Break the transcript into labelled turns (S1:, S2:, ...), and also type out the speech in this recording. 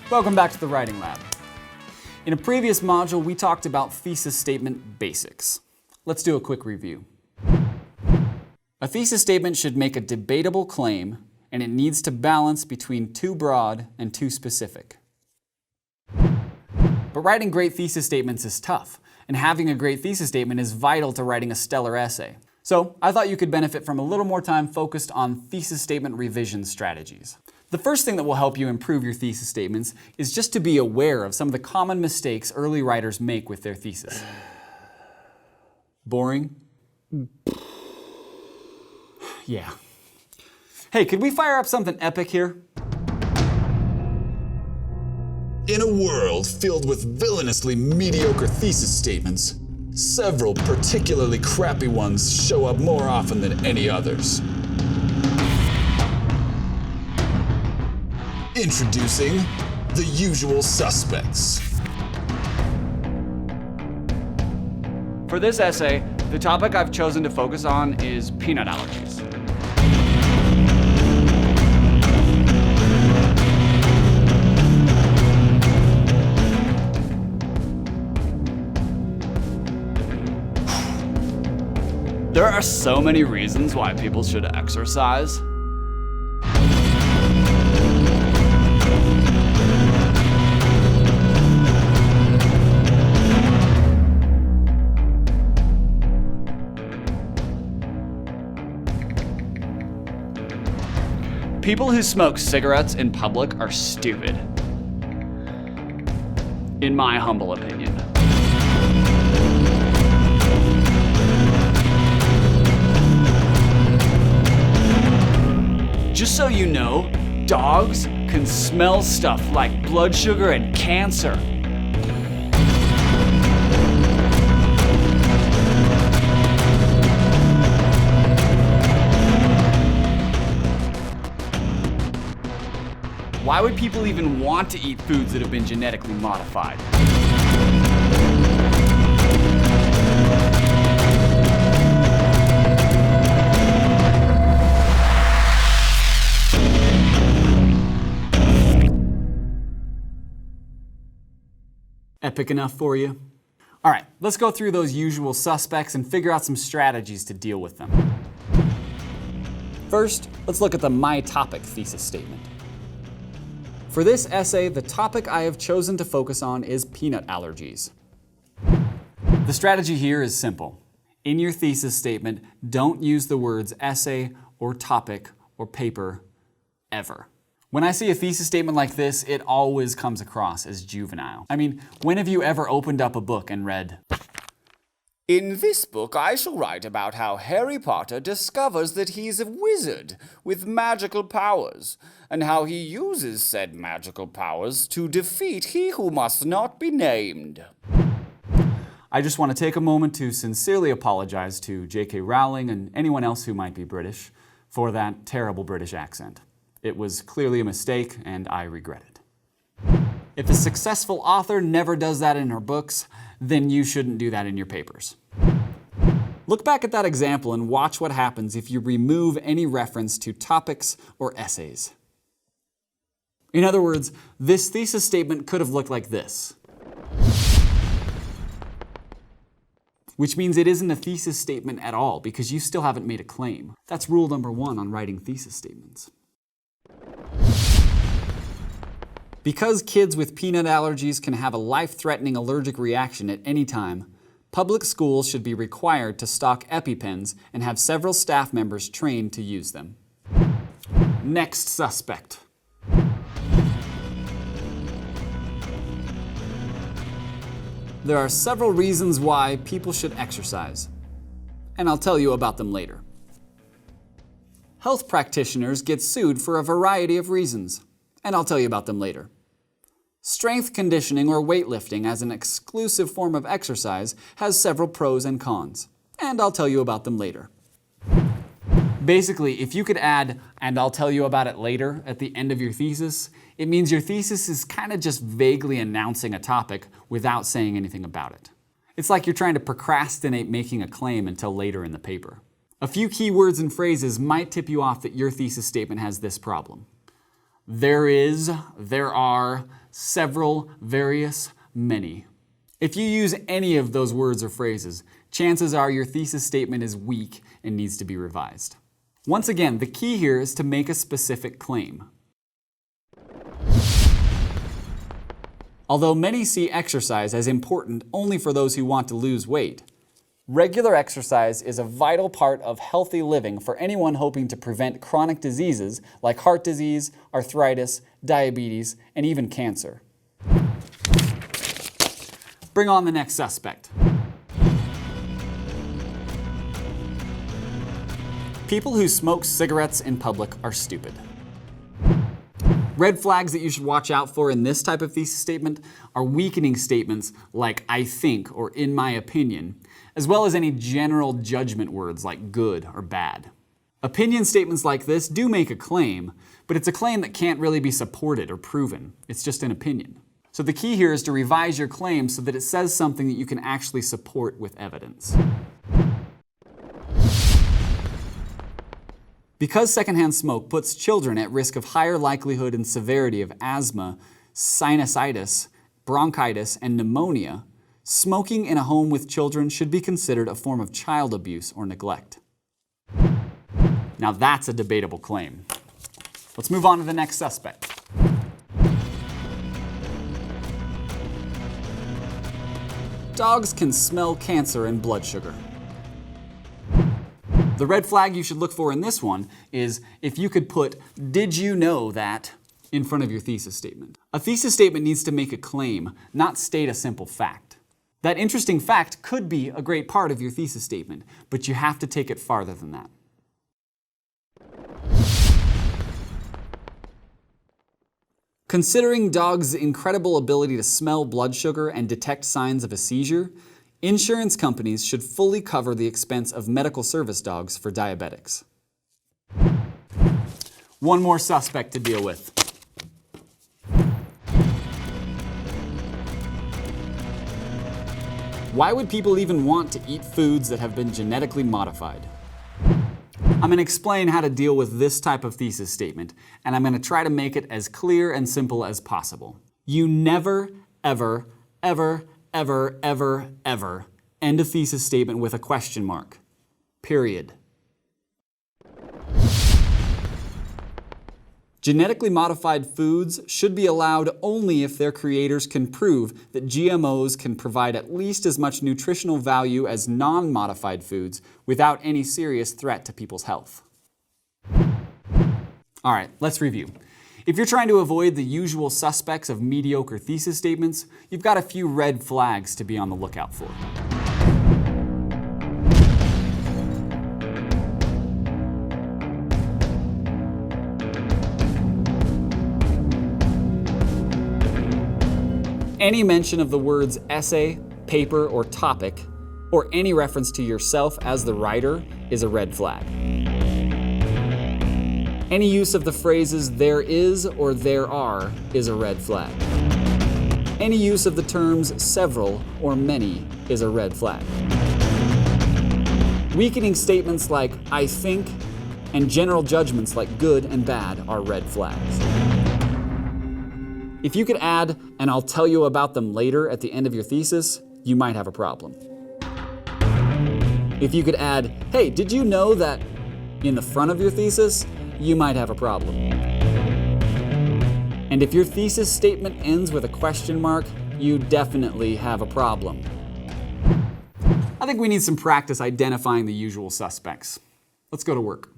S1: Welcome back to the Writing Lab. In a previous module, we talked about thesis statement basics. Let's do a quick review. A thesis statement should make a debatable claim, and it needs to balance between too broad and too specific. But writing great thesis statements is tough, and having a great thesis statement is vital to writing a stellar essay. So I thought you could benefit from a little more time focused on thesis statement revision strategies. The first thing that will help you improve your thesis statements is just to be aware of some of the common mistakes early writers make with their thesis. Boring? Yeah. Hey, could we fire up something epic here?
S2: In a world filled with villainously mediocre thesis statements, several particularly crappy ones show up more often than any others. Introducing the usual suspects.
S1: For this essay, the topic I've chosen to focus on is peanut allergies. There are so many reasons why people should exercise. People who smoke cigarettes in public are stupid, in my humble opinion. Just so you know, dogs can smell stuff like blood sugar and cancer. Why would people even want to eat foods that have been genetically modified? Epic enough for you? All right, let's go through those usual suspects and figure out some strategies to deal with them. First, let's look at the my topic thesis statement. For this essay, the topic I have chosen to focus on is peanut allergies. The strategy here is simple. In your thesis statement, don't use the words essay or topic or paper ever. When I see a thesis statement like this, it always comes across as juvenile. I mean, when have you ever opened up a book and read,
S3: "In this book, I shall write about how Harry Potter discovers that he's a wizard with magical powers, and how he uses said magical powers to defeat he who must not be named."
S1: I just want to take a moment to sincerely apologize to J.K. Rowling and anyone else who might be British for that terrible British accent. It was clearly a mistake, and I regret it. If a successful author never does that in her books, then you shouldn't do that in your papers. Look back at that example and watch what happens if you remove any reference to topics or essays. In other words, this thesis statement could have looked like this, which means it isn't a thesis statement at all because you still haven't made a claim. That's rule number 1 on writing thesis statements. Because kids with peanut allergies can have a life-threatening allergic reaction at any time, public schools should be required to stock EpiPens and have several staff members trained to use them. Next suspect. There are several reasons why people should exercise, and I'll tell you about them later. Health practitioners get sued for a variety of reasons, and I'll tell you about them later. Strength conditioning or weightlifting as an exclusive form of exercise has several pros and cons, and I'll tell you about them later. Basically, if you could add, "and I'll tell you about it later" at the end of your thesis, it means your thesis is kind of just vaguely announcing a topic without saying anything about it. It's like you're trying to procrastinate making a claim until later in the paper. A few key words and phrases might tip you off that your thesis statement has this problem. there is, there are, several, various, many. If you use any of those words or phrases, chances are your thesis statement is weak and needs to be revised. Once again, the key here is to make a specific claim. Although many see exercise as important only for those who want to lose weight, regular exercise is a vital part of healthy living for anyone hoping to prevent chronic diseases like heart disease, arthritis, diabetes, and even cancer. Bring on the next suspect. People who smoke cigarettes in public are stupid. Red flags that you should watch out for in this type of thesis statement are weakening statements like I think or in my opinion, as well as any general judgment words like good or bad. Opinion statements like this do make a claim, but it's a claim that can't really be supported or proven. It's just an opinion. So the key here is to revise your claim so that it says something that you can actually support with evidence. Because secondhand smoke puts children at risk of higher likelihood and severity of asthma, sinusitis, bronchitis, and pneumonia, smoking in a home with children should be considered a form of child abuse or neglect. Now that's a debatable claim. Let's move on to the next suspect. Dogs can smell cancer and blood sugar. The red flag you should look for in this one is if you could put "did you know that" in front of your thesis statement. A thesis statement needs to make a claim, not state a simple fact. That interesting fact could be a great part of your thesis statement, but you have to take it farther than that. Considering dogs' incredible ability to smell blood sugar and detect signs of a seizure, insurance companies should fully cover the expense of medical service dogs for diabetics. One more suspect to deal with. Why would people even want to eat foods that have been genetically modified? I'm going to explain how to deal with this type of thesis statement, and I'm going to try to make it as clear and simple as possible. You never, ever, ever, ever, ever, ever end a thesis statement with a question mark. Period. Genetically modified foods should be allowed only if their creators can prove that GMOs can provide at least as much nutritional value as non-modified foods without any serious threat to people's health. All right, let's review. If you're trying to avoid the usual suspects of mediocre thesis statements, you've got a few red flags to be on the lookout for. Any mention of the words essay, paper, or topic, or any reference to yourself as the writer is a red flag. Any use of the phrases there is or there are is a red flag. Any use of the terms several or many is a red flag. Weakening statements like I think and general judgments like good and bad are red flags. If you could add, and I'll tell you about them later at the end of your thesis, you might have a problem. If you could add, hey, did you know that in the front of your thesis, you might have a problem. And if your thesis statement ends with a question mark, you definitely have a problem. I think we need some practice identifying the usual suspects. Let's go to work.